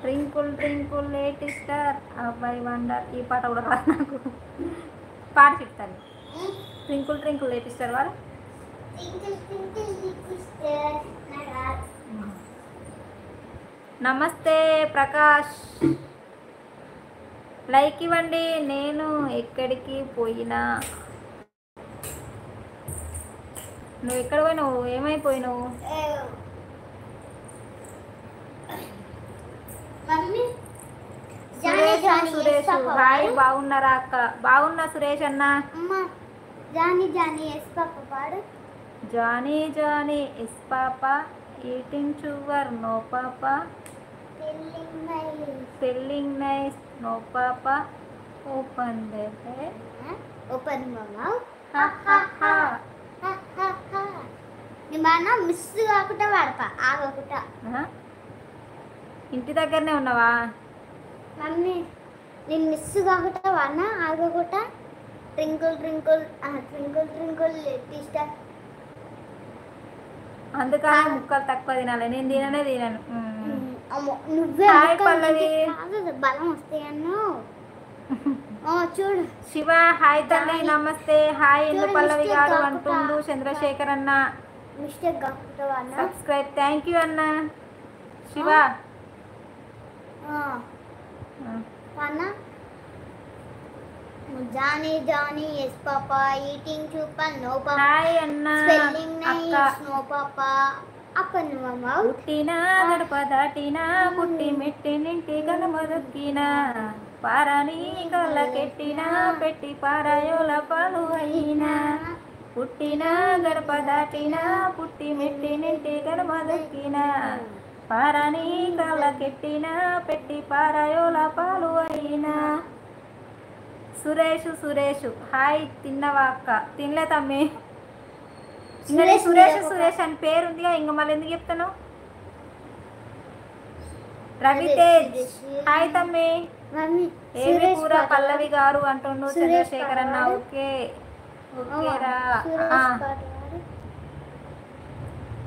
Twinkle twinkle late star అబ్బాయి wonder. ఈ పాట కూడా రాదు నాకు, పాట చెప్తాను. ట్రింకుల్ ట్రింకుల్ లేట్ స్టార్ వారు. నమస్తే ప్రకాష్, లైక్ ఇవ్వండి. నేను ఎక్కడికి పోయినా, నువ్వు ఎక్కడ పోయినావు, ఏమైపోయినావు? సురేష్ హాయ్, బాగున్నారా అక్క? బాగున్నా సురేష్ అన్న. జానీ జానీ ఎస్ పాప పాడు. Johnny Johnny yes papa, eating sugar no papa, spelling nice no papa, open the open mouth. మన మిస్ కాకుండా వాడపా ఆగకుండా. ఇంటి దగ్గరనే ఉన్నావా మమ్మీ? నేను మిస్ కాకుండా వాడినా ఆగకుండా. Twinkle twinkle twinkle twinkle little. అందుకని ముక్కలు తక్కువ తినాలి. నేను తినను. నువ్వే పల్లవి బలం వస్తాయన్ను. చూడు శివ హాయ్ తల్లి నమస్తే. హాయ్ ఎందు పల్లవి గారు అంటుండు చంద్రశేఖర్ అన్న. మిస్టేక్ కాకుండా సబ్స్క్రైబ్. థ్యాంక్ యూ అన్న. Shiva Johny Johnny yes papa, eating super no papa, hi అన్న. Spelling nice no papa. అప్పన్ మమ్మ పుట్టినా గడప దాటినా, పుట్టి మెట్టినింటి గలమదొక్కినా, పారాని కళ్ళకెట్టినా, పెట్టి పారాయోల పాలు అయినా. పుట్టినా గడప దాటినా, పుట్టి మెట్టినింటి గలమదొక్కినా, పారాని కళ్ళకెట్టినా, పెట్టి పారాయోల పాలు అయినా. సురేష్ హాయ్, తిన్నవా అక్క? తినలే తమ్మి. సురేష్ అని పేరు ఉందిగా, ఇంక మళ్ళీ ఎందుకు చెప్తాను? రవితేజ్ హాయ్ తమ్మి. ఏమి కూర పల్లవి గారు అంటుండు చంద్రశేఖర్ అన్న. ఓకేరా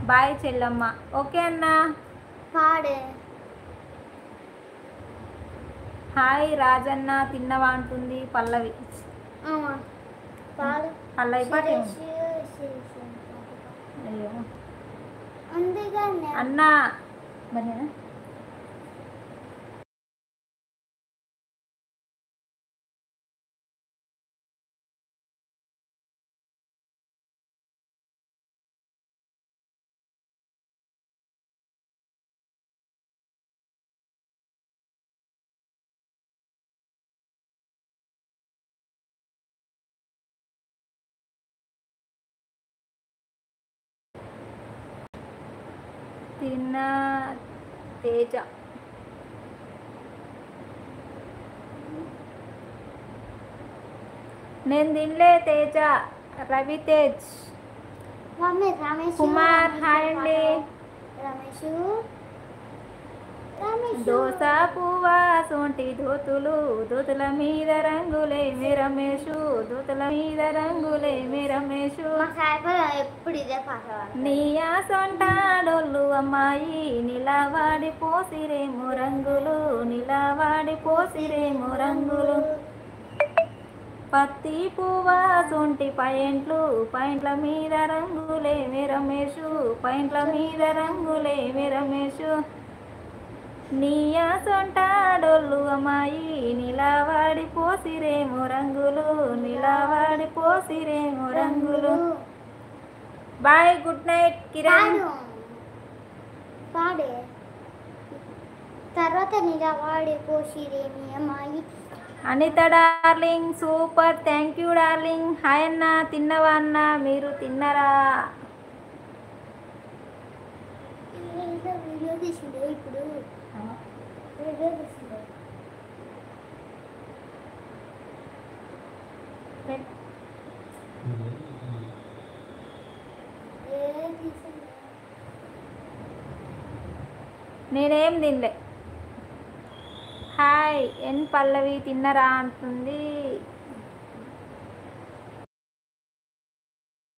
బాయ్ చెల్లమ్మ. ఓకే అన్న. హాయ్ రాజన్న, తిన్నవా అంటుంది పల్లవి. పల్లవి పాట అన్నా మరి తిన్న తేజ. నేను తినలే తేజ. రవితేజ్ కుమార్ హాయ్ అండి. దోస పువ్వా సోంటి దోతుల మీద రంగులేమి రమేషు, దోతుల మీద రంగులేమి రమేషు. ఎప్పుడు ఇదే పాట. నీయా సొంటాడోళ్ళు అమ్మాయి, నిలవాడి పోసిరేమో రంగులు, నిలవాడి పోసిరేమో రంగులు. పత్తి పువ్వా సొంటి పైంట్ల మీద రంగులేమి రమేషు, పైంట్ల మీద రంగులేమి రమేషు. నీయా సొంటాడోళ్ళు అమ్మాయి, నిలవాడి పోసిరేమో రంగులు, నిలవాడి పోసిరేమో రంగులు. Bye, good night Kiran. పాడే తర్వాత నిలవాడి పోసిరేమి అమ్మాయి. Anita darling super, thank you darling. Hi అన్న, తిన్నవా అన్న? మీరు తిన్నరా? వీడియో తీసిండే ఇప్పుడు వీడియో తీసిండే. నేనేం తినలే. హాయ్ ఎన్ పల్లవి తిన్నరా అంటుంది.